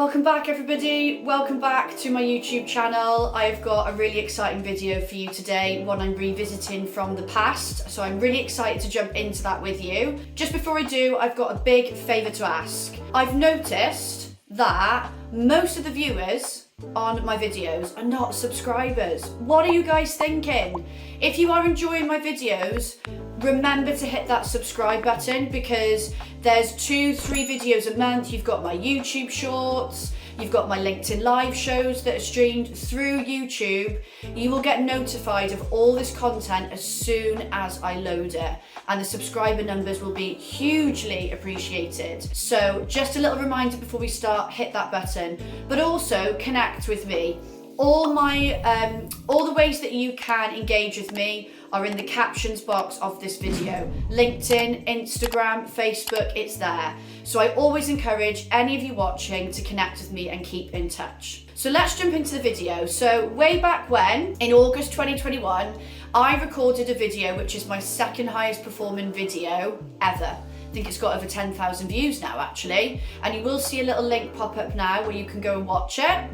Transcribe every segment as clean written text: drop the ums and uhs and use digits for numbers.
Welcome back everybody, welcome back to my YouTube channel. I've got a really exciting video for you today, one I'm revisiting from the past, so I'm really excited to jump into that with you. Just before I do, I've got a big favour to ask. I've noticed that most of the viewers on my videos are not subscribers. What are you guys thinking? If you are enjoying my videos, remember to hit that subscribe button because there's 2-3 videos a month. You've got my YouTube shorts, you've got my LinkedIn live shows that are streamed through YouTube. You will get notified of all this content as soon as I load it, and the subscriber numbers will be hugely appreciated. So just a little reminder before we start, hit that button, but also connect with me. All the ways that you can engage with me are in the captions box of this video. LinkedIn, Instagram, Facebook, it's there. So I always encourage any of you watching to connect with me and keep in touch. So let's jump into the video. So way back when, in August 2021, I recorded a video which is my second highest performing video ever. I think it's got over 10,000 views now actually. And you will see a little link pop up now where you can go and watch it.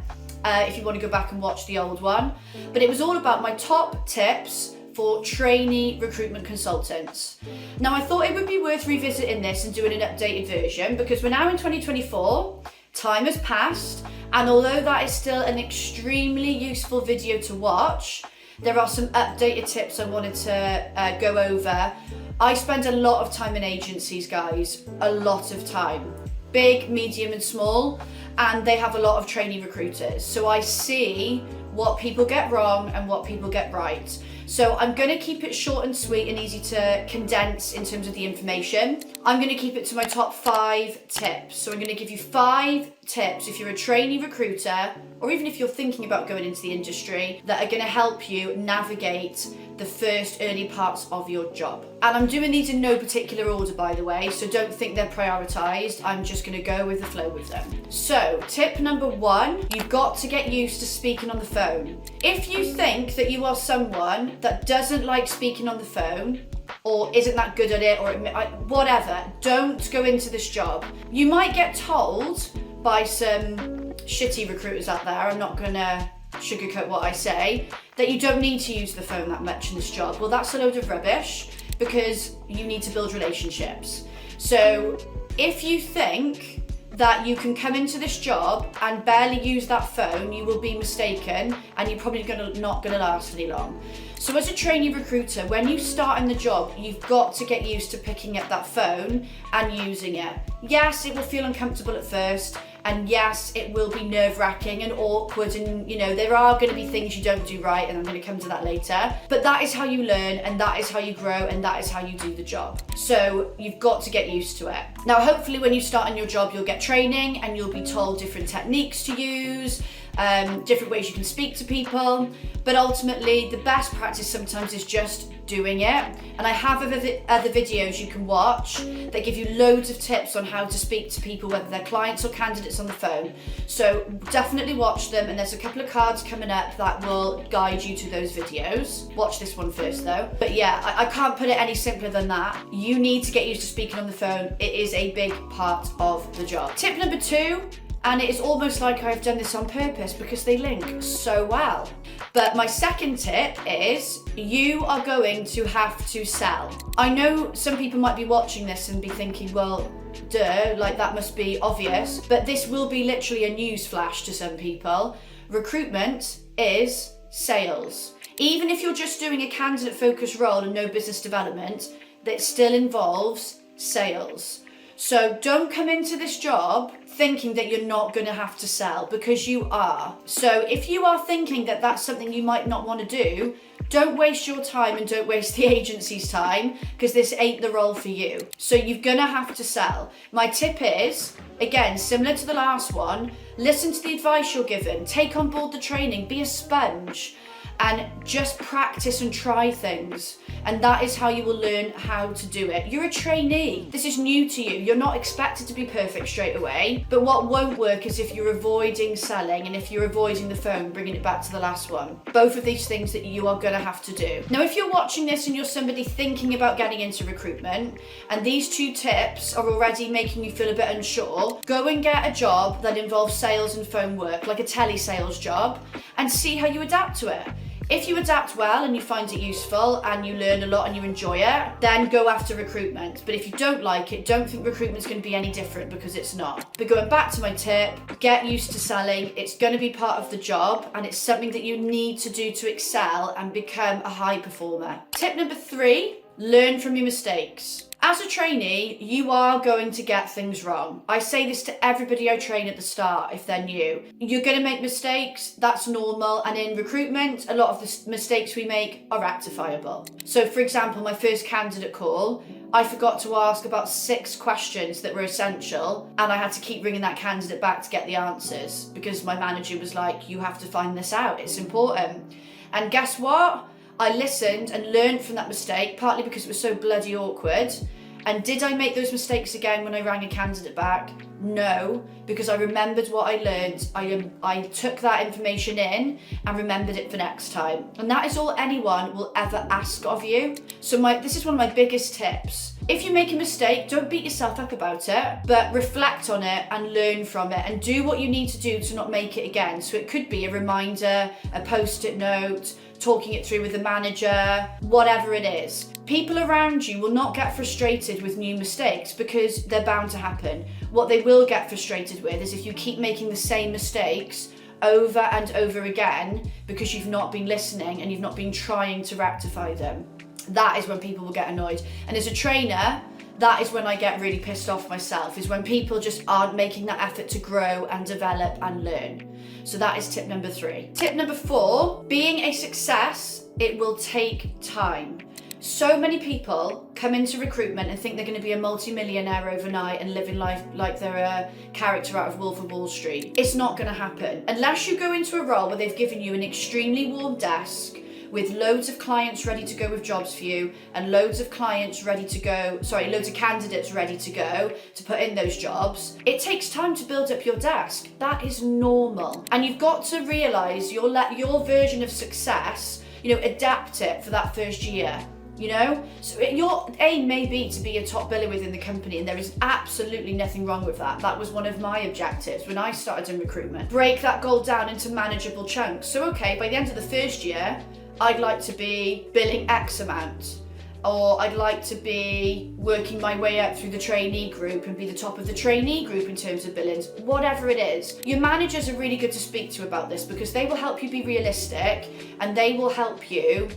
If you want to go back and watch the old one. But it was all about my top tips for trainee recruitment consultants. Now I thought it would be worth revisiting this and doing an updated version because we're now in 2024, time has passed, and although that is still an extremely useful video to watch, there are some updated tips I wanted to go over. I spend a lot of time in agencies, guys, a lot of time. Big, medium and small, and they have a lot of trainee recruiters. So I see what people get wrong and what people get right. So I'm going to keep it short and sweet and easy to condense in terms of the information. I'm going to keep it to my top 5 tips. So I'm going to give you 5 tips if you're a trainee recruiter, or even if you're thinking about going into the industry, that are going to help you navigate the first early parts of your job. And I'm doing these in no particular order, by the way, so don't think they're prioritized. I'm just going to go with the flow with them. So tip number 1, you've got to get used to speaking on the phone. If you think that you are someone that doesn't like speaking on the phone, or isn't that good at it, or whatever, don't go into this job. You might get told by some shitty recruiters out there, I'm not gonna sugarcoat what I say, that you don't need to use the phone that much in this job. Well, that's a load of rubbish because you need to build relationships. So if you think that you can come into this job and barely use that phone, you will be mistaken and you're probably not gonna last any long. So as a trainee recruiter, when you start in the job, you've got to get used to picking up that phone and using it. Yes, it will feel uncomfortable at first, and yes, it will be nerve-wracking and awkward, and there are going to be things you don't do right, and I'm going to come to that later. But that is how you learn, and that is how you grow, and that is how you do the job. So you've got to get used to it. Now, hopefully when you start in your job, you'll get training and you'll be told different techniques to use, different ways you can speak to people, but ultimately the best practice sometimes is just doing it. And I have other videos you can watch that give you loads of tips on how to speak to people, whether they're clients or candidates, on the phone. So definitely watch them, and there's a couple of cards coming up that will guide you to those videos. Watch this one first though. But yeah, I can't put it any simpler than that. You need to get used to speaking on the phone. It is a big part of the job. Tip number 2, and it is almost like I've done this on purpose because they link so well. But my second tip is you are going to have to sell. I know some people might be watching this and be thinking, well, duh, like that must be obvious, but this will be literally a news flash to some people. Recruitment is sales. Even if you're just doing a candidate focused role and no business development, that still involves sales. So don't come into this job thinking that you're not going to have to sell, because you are. So if you are thinking that that's something you might not want to do, don't waste your time and don't waste the agency's time, because this ain't the role for you. So you're going to have to sell. My tip is, again, similar to the last one, listen to the advice you're given, take on board the training, be a sponge. and just practice and try things. And that is how you will learn how to do it. You're a trainee. This is new to you. You're not expected to be perfect straight away. But what won't work is if you're avoiding selling and if you're avoiding the phone, bringing it back to the last one. Both of these things that you are going to have to do. Now, if you're watching this and you're somebody thinking about getting into recruitment and these 2 tips are already making you feel a bit unsure, go and get a job that involves sales and phone work, like a telesales job, and see how you adapt to it. If you adapt well and you find it useful and you learn a lot and you enjoy it, then go after recruitment. But if you don't like it, don't think recruitment's going to be any different, because it's not. But going back to my tip, get used to selling. It's going to be part of the job and it's something that you need to do to excel and become a high performer. Tip number 3, learn from your mistakes. As a trainee, you are going to get things wrong. I say this to everybody I train at the start if they're new. You're going to make mistakes, that's normal, and in recruitment, a lot of the mistakes we make are rectifiable. So for example, my first candidate call, I forgot to ask about 6 questions that were essential, and I had to keep bringing that candidate back to get the answers because my manager was like, you have to find this out, it's important. And guess what? I listened and learned from that mistake, partly because it was so bloody awkward. And did I make those mistakes again when I rang a candidate back? No, because I remembered what I learned. I took that information in and remembered it for next time. And that is all anyone will ever ask of you. So this is one of my biggest tips. If you make a mistake, don't beat yourself up about it, but reflect on it and learn from it and do what you need to do to not make it again. So it could be a reminder, a post-it note, talking it through with the manager, whatever it is. People around you will not get frustrated with new mistakes because they're bound to happen. What they will get frustrated with is if you keep making the same mistakes over and over again because you've not been listening and you've not been trying to rectify them. That is when people will get annoyed. And as a trainer, that is when I get really pissed off myself, is when people just aren't making that effort to grow and develop and learn. So that is tip number 3. Tip number 4, being a success, it will take time. So many people come into recruitment and think they're going to be a multi-millionaire overnight and living life like they're a character out of Wolf of Wall Street. It's not going to happen. Unless you go into a role where they've given you an extremely warm desk, with loads of clients ready to go with jobs for you and loads of candidates ready to go to put in those jobs. It takes time to build up your desk. That is normal. And you've got to realise your version of success, adapt it for that first year. So your aim may be to be a top biller within the company, and there is absolutely nothing wrong with that. That was one of my objectives when I started in recruitment. Break that goal down into manageable chunks. So okay, by the end of the first year, I'd like to be billing X amount, or I'd like to be working my way up through the trainee group and be the top of the trainee group in terms of billings, whatever it is. Your managers are really good to speak to about this because they will help you be realistic and they will help you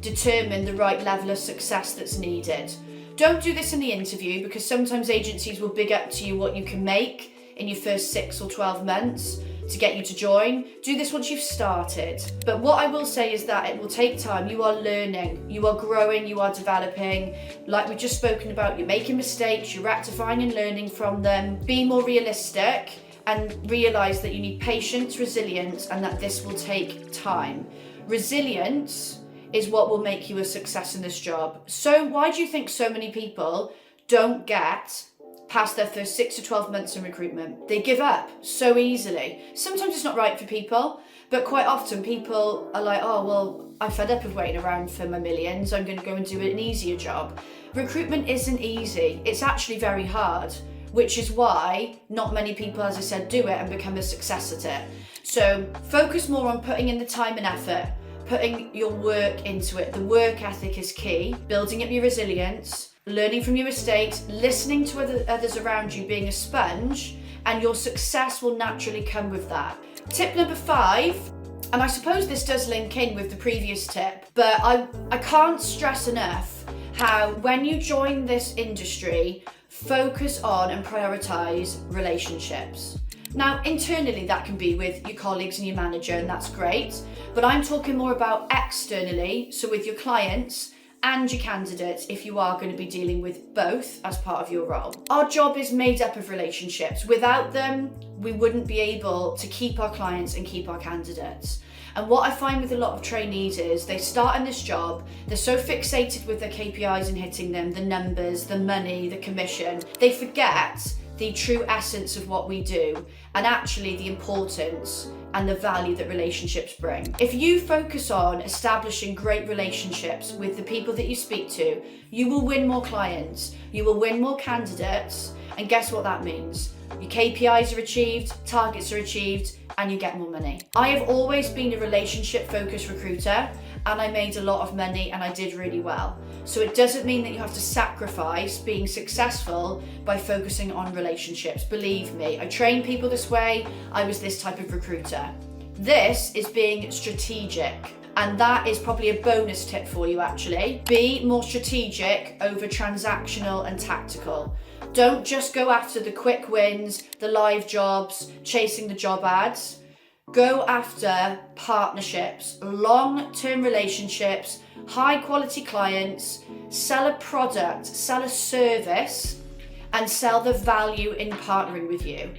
determine the right level of success that's needed. Don't do this in the interview because sometimes agencies will big up to you what you can make in your first 6 or 12 months to get you to join. Do this once you've started. But what I will say is that it will take time. You are learning, you are growing, you are developing. Like we've just spoken about, you're making mistakes, you're rectifying and learning from them. Be more realistic and realise that you need patience, resilience, and that this will take time. Resilience is what will make you a success in this job. So why do you think so many people don't get past their first 6 to 12 months in recruitment? They give up so easily. Sometimes it's not right for people, but quite often people are like, oh, well, I'm fed up of waiting around for my millions. I'm going to go and do an easier job. Recruitment isn't easy. It's actually very hard, which is why not many people, as I said, do it and become a success at it. So focus more on putting in the time and effort, putting your work into it. The work ethic is key, building up your resilience, learning from your mistakes, listening to others around you, being a sponge, and your success will naturally come with that. Tip number 5, and I suppose this does link in with the previous tip, but I can't stress enough how when you join this industry, focus on and prioritise relationships. Now, internally, that can be with your colleagues and your manager, and that's great, but I'm talking more about externally, so with your clients and your candidates, if you are going to be dealing with both as part of your role. Our job is made up of relationships. Without them, we wouldn't be able to keep our clients and keep our candidates. And what I find with a lot of trainees is they start in this job, they're so fixated with their KPIs and hitting them, the numbers, the money, the commission, they forget the true essence of what we do and actually the importance and the value that relationships bring. If you focus on establishing great relationships with the people that you speak to, you will win more clients, you will win more candidates, and guess what that means? Your KPIs are achieved, targets are achieved, and you get more money. I have always been a relationship-focused recruiter, and I made a lot of money and I did really well. So it doesn't mean that you have to sacrifice being successful by focusing on relationships. Believe me, I train people this way. I was this type of recruiter. This is being strategic. And that is probably a bonus tip for you actually. Be more strategic over transactional and tactical. Don't just go after the quick wins, the live jobs, chasing the job ads. Go after partnerships, long-term relationships, high quality clients, sell a product, sell a service, and sell the value in partnering with you.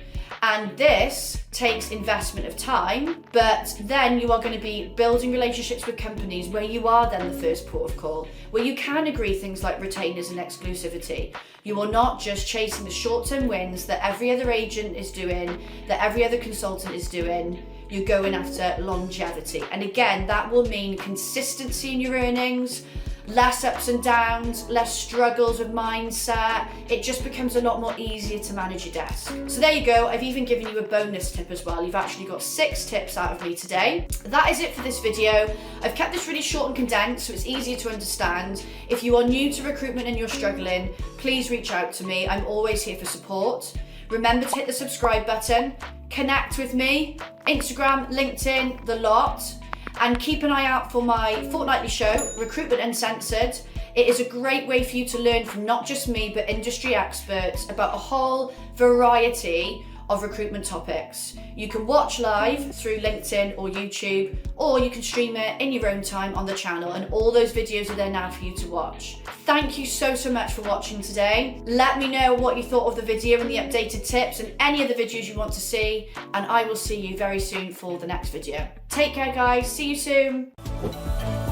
And this takes investment of time, but then you are going to be building relationships with companies where you are then the first port of call, where you can agree things like retainers and exclusivity. You are not just chasing the short-term wins that every other agent is doing, that every other consultant is doing. You're going after longevity. And again, that will mean consistency in your earnings, less ups and downs, less struggles with mindset. It just becomes a lot more easier to manage your desk. So there you go. I've even given you a bonus tip as well. You've actually got 6 tips out of me today. That is it for this video. I've kept this really short and condensed so it's easier to understand. If you are new to recruitment and you're struggling, please reach out to me. I'm always here for support. Remember to hit the subscribe button, connect with me, Instagram, LinkedIn, the lot. And keep an eye out for my fortnightly show, Recruitment Uncensored. It is a great way for you to learn from not just me, but industry experts about a whole variety of recruitment topics. You can watch live through LinkedIn or YouTube, or you can stream it in your own time on the channel, and all those videos are there now for you to watch. Thank you so much for watching today. Let me know what you thought of the video and the updated tips and any other videos you want to see, and I will see you very soon for the next video. Take care guys, see you soon.